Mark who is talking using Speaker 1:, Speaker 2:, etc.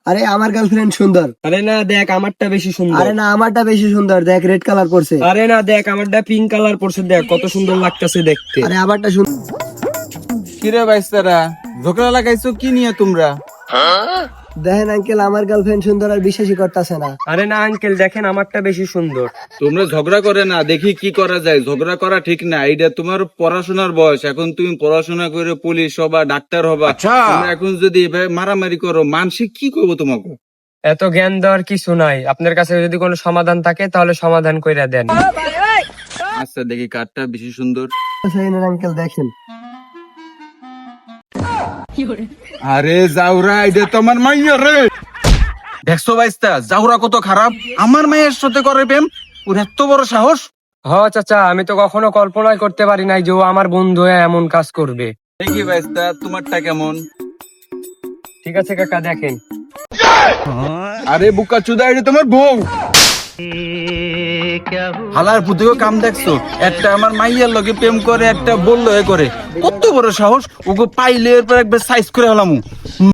Speaker 1: আরে আমার গার্লফ্রেন্ড সুন্দর।
Speaker 2: আরে না দেখ আমারটা বেশি সুন্দর।
Speaker 1: আরে না আমারটা বেশি সুন্দর, দেখ রেড কালার করছে।
Speaker 2: আরে না দেখ আমারটা পিঙ্ক কালার পরছে, দেখ কত সুন্দর লাগতেছে দেখতে।
Speaker 1: আরে আমারটা সুন্দর।
Speaker 3: কিরে বাইস্তারা, ঝগড়া লাগাইছো কি নিয়ে তোমরা?
Speaker 1: দেখেন আঙ্কেল, আমার গার্লফ্রেন্ড সুন্দর আর বিশ্বাসই করতেছে না।
Speaker 2: আরে না আঙ্কেল দেখেন আমারটা বেশি সুন্দর।
Speaker 3: তোমরা ঝগড়া করে না, দেখি কি করা যায়। ঝগড়া করা ঠিক না, এটা তোমার পড়াশোনার বয়স। এখন তুমি পড়াশোনা করে পুলিশ হবা, ডাক্তার হবা। তোমরা এখন যদি এভাবে মারামারি করো, মানুষে কি করবো তোমাকে?
Speaker 2: এত জ্ঞান দেওয়ার কিছু নাই, আপনার কাছে যদি কোনো সমাধান থাকে তাহলে সমাধান কইরা দেন।
Speaker 3: আচ্ছা দেখি কারটা বেশি সুন্দর।
Speaker 1: আঙ্কেল দেখেন।
Speaker 3: আরে জাউরা, এটা তো আমার মাইয়া রে। দেখছো বাইস্তা, জাউরা কত খারাপ, আমার মায়ের সাথে করে প্রেম। ওর এত বড় সাহস।
Speaker 2: হ চাচা, আমি তো কখনো কল্পনাই করতে পারি নাই যে ও আমার বন্ধু হয়ে এমন কাজ করবে।
Speaker 3: দেখি বাইস্তা তোমারটা কেমন।
Speaker 2: ঠিক আছে কাকা দেখেন।
Speaker 3: আরে বুকা চুদা, এটা তোমার বউ। হালার পুতিও কাম দেখছো, একটা আমার মাইয়ার লগে প্রেম করে, একটা বললো এ করে। কত বড় সাহস, ওকে পাইলে এরপর একবার সাইজ করে হলাম।